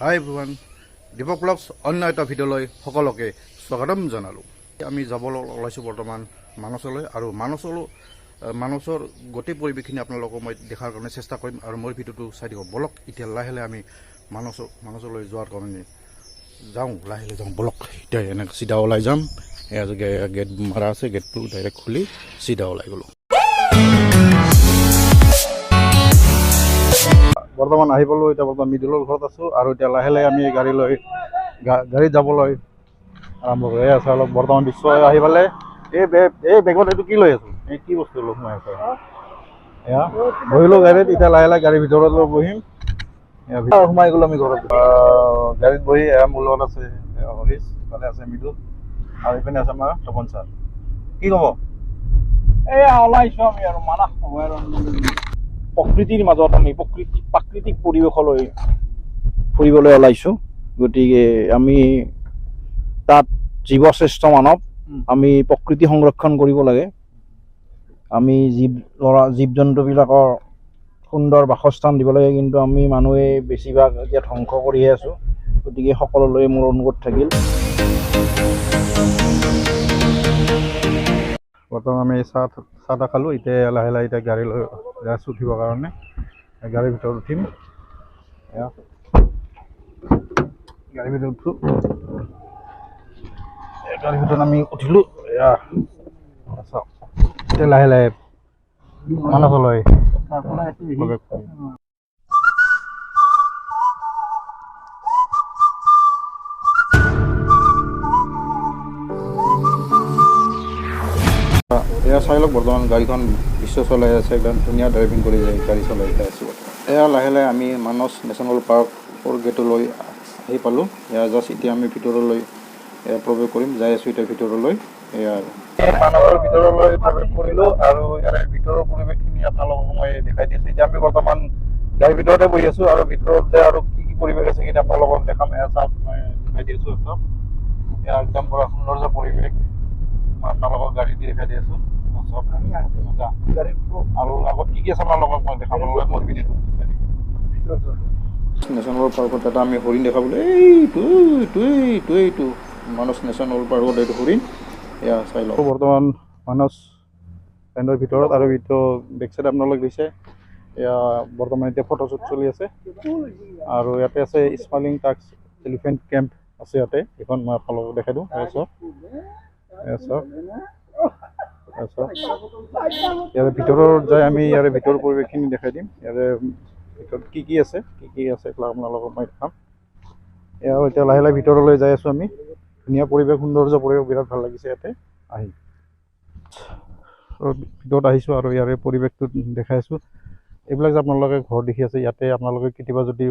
হাই everyone, Dipak blogs অন্য এটা ভিডিঅ'লৈ সকলোকে স্বাগতম জনালোঁ। আমি যাব ওলাইছোঁ বৰ্তমান মানসলৈ, আৰু মানসৰ গোটেই পৰিৱেশখিনি আপোনালোকক মই দেখাৰ কাৰণে চেষ্টা কৰিম, আৰু মোৰ ভিডিঅ'টো চাই দিব। বলক এতিয়া লাহে লাহে আমি মানসলৈ যোৱাৰ কাৰণে যাওঁ, লাহে লাহে যাওঁ বলক। এতিয়া এনেকৈ চিধা ওলাই যাম। এয়া গেট মাৰা আছে, গেটটো ডাইৰেক্ট খুলি চিধা ওলাই গ'লোঁ। বৰ্তমান আহি পালোঁ, এতিয়া বৰ্তমান মিডিলৰ ঘৰত আছোঁ, আৰু এতিয়া লাহে লাহে আমি গাড়ীত যাবলৈ আৰম্ভ কৰি আছোঁ। অলপ বৰ্তমান বিশ্ব আহি পালে। এই বেগত এইটো কি লৈ আছোঁ? এই কি বস্তু লৈ সোমাই আছে? এয়া বহিলোঁ গাড়ীত, এতিয়া লাহে লাহে গাড়ীৰ ভিতৰত বহিম। সোমাই গ'লোঁ আমি ঘৰত। গাড়ীত বহি এয়া মোৰ লগত আছে হৰিশ, ইফালে আছে মৃদু, আৰু ইপিনে আছে আমাৰ তপন ছাৰ। কি ক'ব? এয়া ওলাইছোঁ আমি আৰু মানস প্ৰকৃতিৰ মাজত আমি প্ৰাকৃতিক পৰিৱেশলৈ ফুৰিবলৈ ওলাইছোঁ। গতিকে আমি তাত জীৱশ্ৰেষ্ঠ মানৱ, আমি প্ৰকৃতি সংৰক্ষণ কৰিব লাগে। আমি জীৱ জন্তুবিলাকৰ সুন্দৰ বাসস্থান দিব লাগে, কিন্তু আমি মানুহে বেছিভাগ এতিয়া ধ্বংস কৰিহে আছোঁ। গতিকে সকলোলৈ মোৰ অনুৰোধ থাকিল। বৰ্তমান আমি চাহ তাহ খালোঁ, এতিয়া লাহে লাহে এতিয়া গাড়ী লৈ আছোঁ উঠিবৰ কাৰণে। গাড়ীৰ ভিতৰত উঠিম, এয়া গাড়ীৰ ভিতৰত উঠোঁ। গাড়ীৰ ভিতৰত আমি উঠিলোঁ, এয়া চাওক এতিয়া লাহে লাহে মানসলৈ প্ৰৱেশ কৰিম। এয়া চাই লওক, বৰ্তমান গাড়ীখন বিশ্ব চলাই আছে, একদম ধুনীয়া ড্ৰাইভিং কৰি যায়, গাড়ী চলাই আছোঁ। এয়া লাহে লাহে আমি মানস নেশ্যনেল পাৰ্কৰ গেটলৈ আহি পালোঁ। এয়া জাষ্ট এতিয়া আমি ভিতৰলৈ প্ৰৱেশ কৰিম, যাই আছোঁ এতিয়া ভিতৰলৈ। এয়া আৰু মানসৰ ভিতৰলৈ প্ৰৱেশ কৰিলোঁ, আৰু ইয়াৰে ভিতৰৰ পৰিৱেশখিনি আপোনালোকক মই দেখাই দিছোঁ। এতিয়া আমি বৰ্তমান গাড়ীৰ ভিতৰতে বহি আছোঁ, আৰু ভিতৰত যে আৰু কি পৰিৱেশ আছে সেইখিনি আপোনালোকক দেখাম। এয়া চাওক, মই দেখাই দি আছোঁ একদম। এয়া একদম পুৰা সৌন্দৰ্য পৰিৱেশ আপোনালোকক গাড়ী দি দেখাই দি আছোঁ। আৰু আগত কি আছে আপোনালোকক মই দেখাব লগা মোৰ ভিডিঅ'টো। নেশ্যনেল পাৰ্কত এটা আমি হৰিণ দেখা পালোঁ। এইটো মানস নেশ্যনেল পাৰ্কত এইটো হৰিণ। এয়া চাই লওক। বৰ্তমান মানস লেণ্ডৰ ভিতৰত, আৰু এইটো বেক চাইড আপোনালোক দিছে। এয়া বৰ্তমান এতিয়া ফটোশ্বুট চলি আছে, আৰু ইয়াতে আছে স্মাইলিং টাস্ক এলিফেণ্ট কেম্প আছে ইয়াতে। এইখন মই আপোনালোকক দেখাই দিওঁ। ইয়াৰে ভিতৰত যাই আমি ইয়াৰে ভিতৰৰ পৰিৱেশখিনি দেখাই দিম। ইয়াৰে ভিতৰত কি আছে এইবিলাক আপোনালোকক মই দেখাম। এয়া এতিয়া লাহে লাহে ভিতৰলৈ যাই আছোঁ আমি। ধুনীয়া পৰিৱেশ, সৌন্দৰ্য পৰিৱেশ, বিৰাট ভাল লাগিছে ইয়াতে আহি। ভিতৰত আহিছোঁ, আৰু ইয়াৰে পৰিৱেশটো দেখাই আছোঁ। এইবিলাক যে আপোনালোকে ঘৰ দেখি আছে, ইয়াতে আপোনালোকে কেতিয়াবা যদি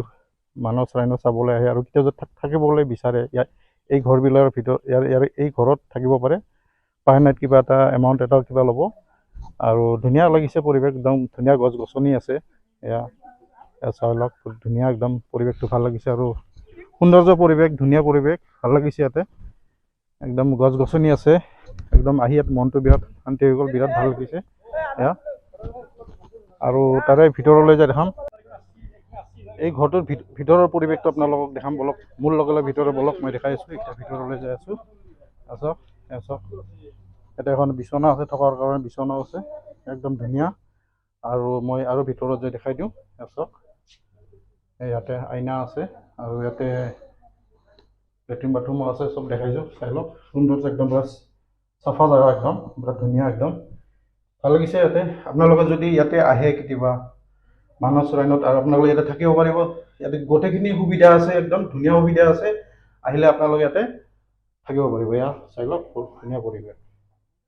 মানস ৰাইন চাবলৈ আহে, আৰু কেতিয়াবা যদি থাকিবলৈ বিচাৰে, এই ঘৰবিলাকৰ ভিতৰত এই ঘৰত থাকিব পাৰে। পাৰ নাইট কিবা এটা এমাউণ্ট এটা কিবা ল'ব, আৰু ধুনীয়া লাগিছে পৰিৱেশ, একদম ধুনীয়া গছ গছনি আছে। এয়া চাই লওক, ধুনীয়া একদম পৰিৱেশটো ভাল লাগিছে, আৰু সৌন্দৰ্য পৰিৱেশ, ধুনীয়া পৰিৱেশ, ভাল লাগিছে ইয়াতে। একদম গছ গছনি আছে, একদম আহি ইয়াত মনটো বিৰাট শান্তি হৈ গ'ল, বিৰাট ভাল লাগিছে এয়া। আৰু তাৰে ভিতৰলৈ যাই দেখাম, এই ঘৰটোৰ ভিতৰৰ পৰিৱেশটো আপোনালোকক দেখাম। বলক মোৰ লগে লগে ভিতৰত বলক, মই দেখাই আছোঁ। এতিয়া ভিতৰলৈ যাই আছোঁ। চাওক ইয়াতে এখন বিচনা আছে, থকাৰ কাৰণে বিচনাও আছে, একদম ধুনীয়া। আৰু মই আৰু ভিতৰত যাই দেখাই দিওঁ। চাওক ইয়াতে আইনা আছে, আৰু ইয়াতে লেট্ৰিন বাথৰুমো আছে, চব দেখাইছোঁ। চাই লওক, সুন্দৰ একদম পুৰা চাফা জেগা, একদম বিৰাট ধুনীয়া, একদম ভাল লাগিছে ইয়াতে। আপোনালোকে যদি ইয়াতে আহে কেতিয়াবা মানস ৰাইনত, আৰু আপোনালোকে ইয়াতে থাকিব পাৰিব। ইয়াতে গোটেইখিনি সুবিধা আছে, একদম ধুনীয়া সুবিধা আছে। আহিলে আপোনালোকে ইয়াতে থাকিব পাৰিব। এয়া চাই লওক, বহুত ধুনীয়া পৰিৱেশ।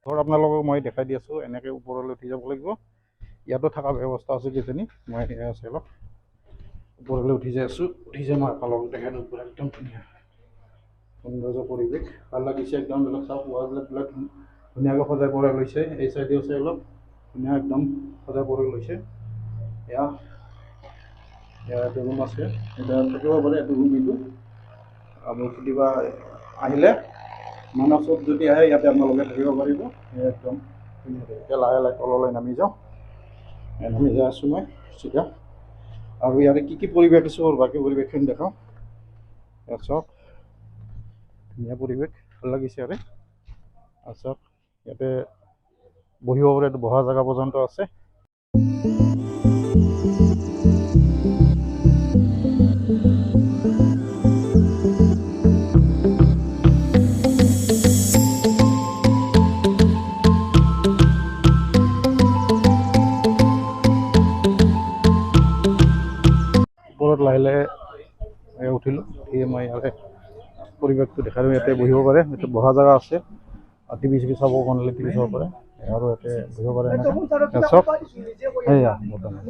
ঘৰ আপোনালোকক মই দেখাই দি আছোঁ। এনেকৈ ওপৰলৈ উঠি যাব লাগিব, ইয়াতো থকা ব্যৱস্থা আছে কিজানি। মই এয়া চাই লওক, ওপৰলৈ উঠি যাই আছোঁ। উঠি যাই মই আপোনালোকক দেখাই দিওঁ। একদম ধুনীয়া সৌন্দৰ্য পৰিৱেশ, ভাল লাগিছে একদম। বিলাক চাওক, ৱালবিলাক ধুনীয়াকৈ সজাই পৰাই লৈছে। এই চাইডেও চাই অলপ ধুনীয়া একদম সজাই পৰাই লৈছে। এটা ৰুম আছে, এটা থাকিব পাৰে, এইটো ৰুম। এইটো আৰু কেতিয়াবা আহিলে মানসত যদি আহে, ইয়াতে আপোনালোকে থাকিব পাৰিব। একদম এতিয়া লাহে লাহে তললৈ নামি যাওঁ। নামি যাই আছোঁ মই চিধা, আৰু ইয়াতে কি পৰিৱেশ আছে, বাকী পৰিৱেশখিনি দেখাওঁ। চাওক ধুনীয়া পৰিৱেশ, ভাল লাগিছে আৰু চাওক ইয়াতে বহিব পাৰে, বহা জেগা পৰ্যন্ত আছে। ওপৰত লাহে লাহে উঠিলোঁ, উঠি মই ইয়াতে পৰিৱেশটো দেখালোঁ। ইয়াতে বহিব পাৰে, ইয়াতে বহা জেগা আছে, টিভি চিভি চাব কাৰণে টিভি চাব পাৰে আৰু ইয়াতে বহিব পাৰে এনেকৈ। চাওক সেয়া বৰ্তমান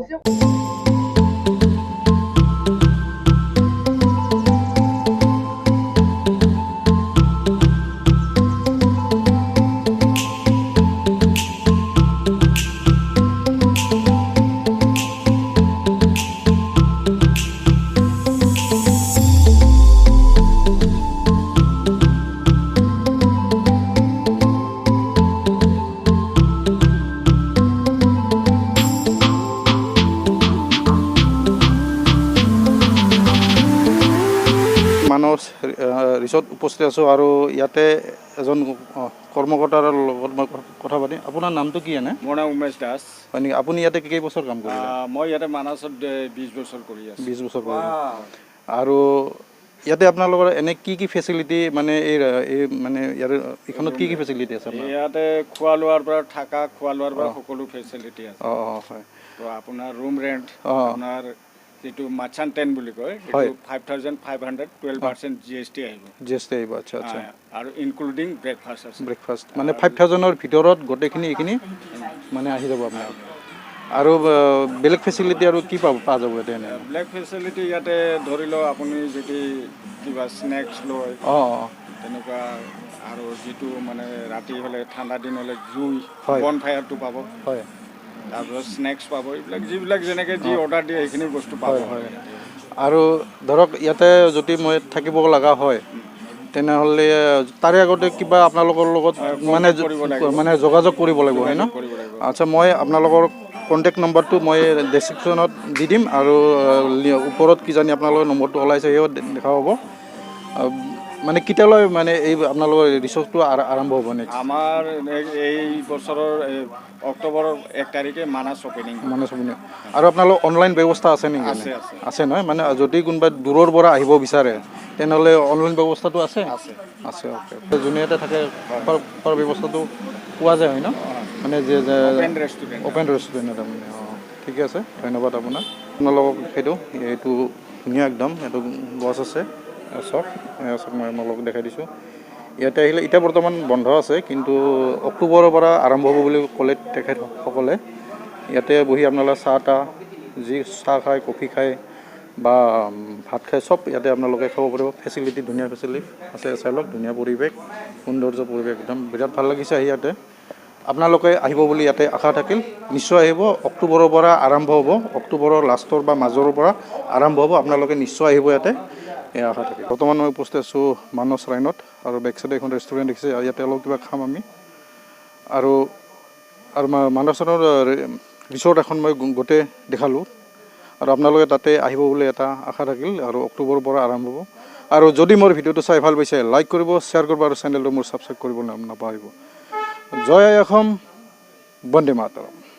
মানস ৰিচৰ্ট উপস্থিত আছোঁ আৰু ইয়াতে এজন কৰ্মকৰ্তাৰ লগত মই কথা পাতিম। আপোনাৰ নামটো কি এনে? মোৰ নাম উমেশ দাস। হয় নেকি? আপুনি ইয়াতে কেইবছৰ কাম কৰিলে? মই ইয়াতে মানসত 20 বছৰ কৰি আছোঁ। 20 বছৰ কৰিলে। আৰু ইয়াতে আপোনালোকৰ এনে কি কি ফেচিলিটি মানে এই মানে ইয়াৰ এইখনত কি কি ফেচিলিটি আছে আপোনাৰ? ইয়াতে খোৱা লোৱাৰ পৰা থকা খোৱা লোৱাৰ পৰা সকলো ফেচিলিটি আছে। হয়। তো আপোনাৰ ৰুম ৰেণ্ট, আপোনাৰ যিটো মাচান টেন বুলি কয়, হয়। 5,500 12% GST আহিব। GST আহিব, আচ্ছা আচ্ছা। আৰু ইনক্লুডিং ব্ৰেকফাষ্ট আছে। ব্ৰেকফাষ্ট মানে 5,000ৰ ভিতৰত গোটেইখিনি এইখিনি মানে আহি যাব আপোনাৰ। আৰু বেলেগ ফেচিলিটি আৰু কি পোৱা যাব ইয়াতে এনে? ব্লেক ফেচিলিটি ইয়াতে ধৰি লওক আপুনি যদি কিবা স্নেক্স লয় তেনেকুৱা, আৰু যিটো মানে ৰাতি হ'লে ঠাণ্ডা দিন হ'লে জুই বন ফায়াৰটো পাব। হয়। তাৰপিছত স্নেক্স পাব, এইবিলাক যিবিলাক যেনেকৈ যি অৰ্ডাৰ দিয়ে সেইখিনি বস্তু পাব। হয়। আৰু ধৰক ইয়াতে যদি মই থাকিব লগা হয় তেনেহ'লে তাৰে আগতে কিবা আপোনালোকৰ লগত মানে যোগাযোগ কৰিব লাগিব, হয় ন? আচ্ছা, মই আপোনালোকৰ কণ্টেক্ট নম্বৰটো মই ডেছক্ৰিপশ্যনত দি দিম আৰু ওপৰত কিজানি আপোনালোকৰ নম্বৰটো ওলাইছে সেয়াও দেখা হ'ব। মানে কেতিয়ালৈ মানে এই আপোনালোকৰ ৰিচৰ্চটো আৰম্ভ হ'ব নেক্সট? আমাৰ এই বছৰৰ অক্টোবৰৰ 1 তাৰিখে মানাছ অপেনিং। আৰু আপোনালোকৰ অনলাইন ব্যৱস্থা আছে নেকি? আছে নহয়, মানে যদি কোনোবাই দূৰৰ পৰা আহিব বিচাৰে তেনেহ'লে অনলাইন ব্যৱস্থাটো আছে? আছে অ'কে। যোনে ইয়াতে থাকে খোৱাৰ ব্যৱস্থাটো পোৱা যায়, হয় ন? মানে অ'পেন ৰেষ্টুৰেণ্ট এটা মানে। ঠিকে আছে, ধন্যবাদ আপোনাক। আপোনালোকক সেইটো এইটো ধুনীয়া একদম, এইটো গছ আছে চাওক, মই আপোনালোকক দেখাই দিছোঁ। ইয়াতে আহিলে এতিয়া বৰ্তমান বন্ধ আছে, কিন্তু অক্টোবৰৰ পৰা আৰম্ভ হ'ব বুলি ক'লে তেখেতসকলে। ইয়াতে বহি আপোনালোকে চাহ খায়, কফি খায় বা ভাত খায়, চব ইয়াতে আপোনালোকে খাব পাৰিব। ফেচিলিটি ধুনীয়া ফেচিলিটি আছে, চাই লওক, ধুনীয়া পৰিৱেশ, সৌন্দৰ্য পৰিৱেশ, একদম বিৰাট ভাল লাগিছে আহি ইয়াতে। আপোনালোকে আহিব বুলি ইয়াতে আশা থাকিল, নিশ্চয় আহিব। অক্টোবৰৰ পৰা আৰম্ভ হ'ব, অক্টোবৰৰ লাষ্টৰ বা মাজৰ পৰা আৰম্ভ হ'ব। আপোনালোকে নিশ্চয় আহিব ইয়াতে, এই আশা থাকিল। বৰ্তমান মই উপস্থিত আছোঁ মানস ৰাইনত, আৰু বেক চাইডে এখন ৰেষ্টুৰেণ্ট দেখিছে, ইয়াতে অলপ কিবা খাম আমি। আৰু মানসৰ ৰিচৰ্ট এখন মই গোটেই দেখালোঁ, আৰু আপোনালোকে তাতে আহিব বুলি এটা আশা থাকিল, আৰু অক্টোবৰৰ পৰা আৰম্ভ হ'ব। আৰু যদি মোৰ ভিডিঅ'টো চাই ভাল পাইছে, লাইক কৰিব, শ্বেয়াৰ কৰিব, আৰু চেনেলটো মোৰ ছাবস্ক্ৰাইব কৰিব নাপাহৰিব। জয় আই অসম, বন্দে মাতৰম।